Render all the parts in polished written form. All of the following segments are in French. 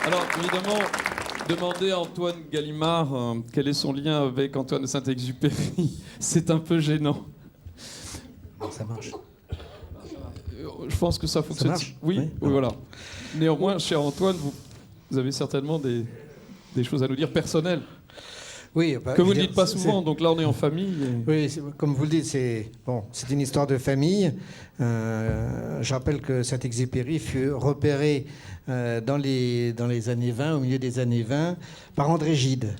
Alors, évidemment, demander à Antoine Gallimard quel est son lien avec Antoine de Saint-Exupéry, c'est un peu gênant. Ça marche. Je pense que ça fonctionne. Ça marche ? Oui, oui, voilà. Néanmoins, cher Antoine, vous avez certainement des choses à nous dire personnelles. Oui, que vous ne dites pas souvent, donc là on est en famille. Oui, comme vous le dites, c'est une histoire de famille. Je rappelle que Saint-Exupéry fut repéré dans les années 20, au milieu des années 20, par André Gide.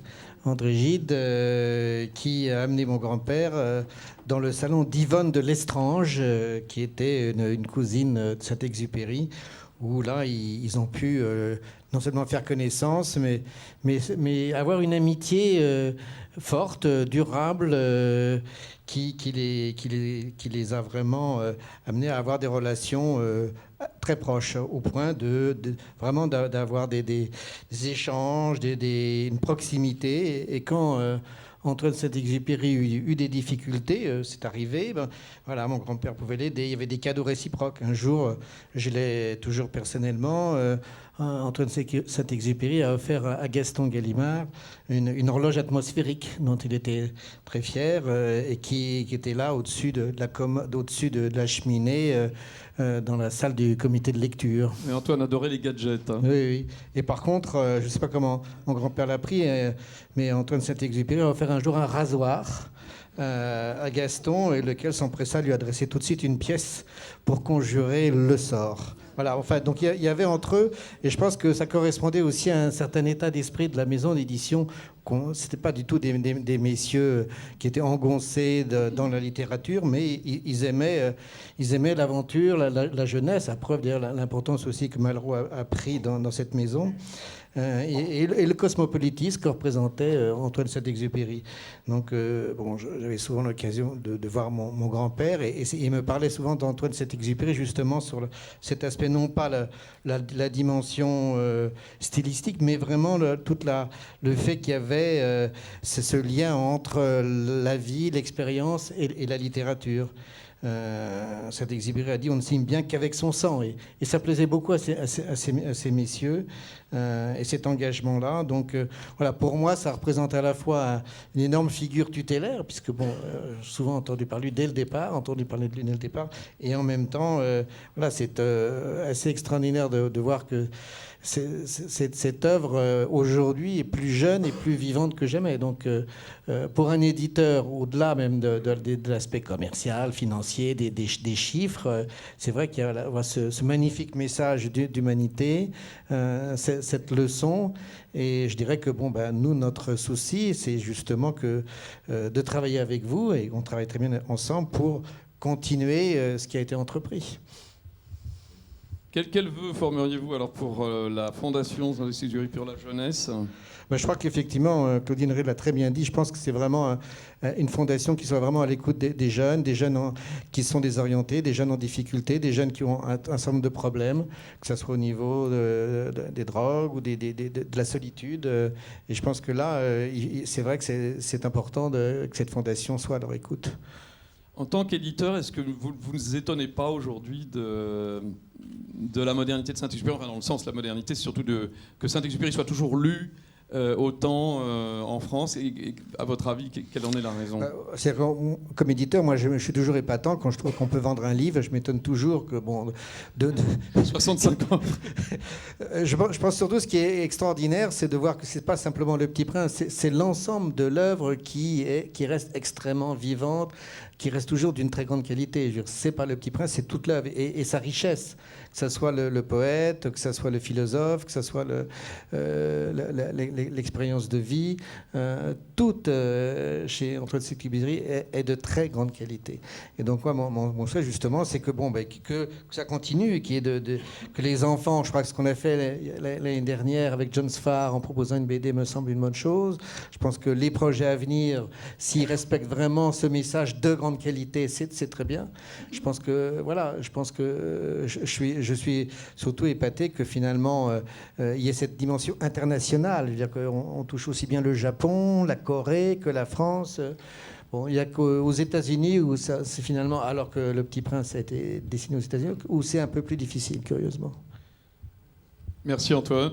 André Gide qui a amené mon grand-père dans le salon d'Yvonne de Lestrange, qui était une cousine de Saint-Exupéry, où là, ils ont pu non seulement faire connaissance, mais avoir une amitié forte, durable, qui les a vraiment amenés à avoir des relations très proches, au point vraiment d'avoir des échanges, une proximité. Et quand Antoine de Saint-Exupéry eut des difficultés, c'est arrivé, voilà, mon grand-père pouvait l'aider. Il y avait des cadeaux réciproques. Un jour, je l'ai toujours personnellement, Antoine de Saint-Exupéry a offert à Gaston Gallimard une horloge atmosphérique dont il était très fier et qui était là au-dessus de la cheminée dans la salle du comité de lecture. Mais Antoine adorait les gadgets. Hein. Oui, oui. Et par contre, je ne sais pas comment mon grand-père l'a pris, mais Antoine de Saint-Exupéry a offert un jour un rasoir à Gaston, et lequel s'empressa à lui adresser tout de suite une pièce pour conjurer le sort. Voilà, enfin, donc il y avait entre eux, et je pense que ça correspondait aussi à un certain état d'esprit de la maison d'édition. C'était pas du tout des messieurs qui étaient engoncés dans la littérature, mais ils aimaient l'aventure, la jeunesse, à preuve d'ailleurs l'importance aussi que Malraux a pris dans cette maison. Et le cosmopolitisme que représentait Antoine Saint-Exupéry. Donc, j'avais souvent l'occasion de voir mon grand-père, et il me parlait souvent d'Antoine Saint-Exupéry, justement sur cet aspect, non pas la dimension stylistique, mais vraiment le fait qu'il y avait ce lien entre la vie, l'expérience et la littérature. Saint-Exupéry a dit on ne signe bien qu'avec son sang, et ça plaisait beaucoup à ces messieurs, et cet engagement-là. Donc voilà, pour moi ça représente à la fois une énorme figure tutélaire, puisque souvent entendu parler dès le départ, et en même temps voilà, c'est assez extraordinaire de voir que cette œuvre aujourd'hui est plus jeune et plus vivante que jamais. Donc pour un éditeur, au-delà même de l'aspect commercial, financier, des chiffres, c'est vrai qu'il y a ce magnifique message d'humanité, cette leçon. Et je dirais que nous, notre souci, c'est justement de travailler avec vous, et on travaille très bien ensemble pour continuer ce qui a été entrepris. Quel vœu formeriez-vous alors pour la Fondation Saint-Exupéry pour la jeunesse ? Je crois qu'effectivement, Claudine Rey l'a très bien dit. Je pense que c'est vraiment une fondation qui soit vraiment à l'écoute des jeunes qui sont désorientés, des jeunes en difficulté, des jeunes qui ont un certain nombre de problèmes, que ce soit au niveau des drogues ou de la solitude. Et je pense que là, c'est vrai que c'est important que cette fondation soit à leur écoute. En tant qu'éditeur, est-ce que vous ne vous étonnez pas aujourd'hui de la modernité de Saint-Exupéry, enfin dans le sens, la modernité, c'est surtout que Saint-Exupéry soit toujours lu autant en France, et à votre avis, quelle en est la raison ? Comme éditeur, moi je suis toujours épatant quand je trouve qu'on peut vendre un livre. Je m'étonne toujours que 65 ans. Je pense surtout, ce qui est extraordinaire, c'est de voir que c'est pas simplement Le Petit Prince, c'est l'ensemble de l'œuvre qui reste extrêmement vivante, qui reste toujours d'une très grande qualité. Je veux dire, c'est pas Le Petit Prince, c'est toute l'œuvre et sa richesse, que ce soit le poète, que ce soit le philosophe, que ce soit l'expérience de vie, toute chez Antoine de Saint-Exupéry est de très grande qualité. Et donc moi, mon souhait justement, c'est que ça continue, que les enfants, je crois que ce qu'on a fait l'année dernière avec John Sfar en proposant une BD me semble une bonne chose. Je pense que les projets à venir, s'ils respectent vraiment ce message de grande qualité, c'est très bien. Je pense que je suis surtout épaté que finalement il y ait cette dimension internationale. Je veux dire qu'on touche aussi bien le Japon, la Corée que la France. Il n'y a qu'aux États-Unis où c'est finalement, alors que Le Petit Prince a été dessiné aux États-Unis, où c'est un peu plus difficile, curieusement. Merci Antoine.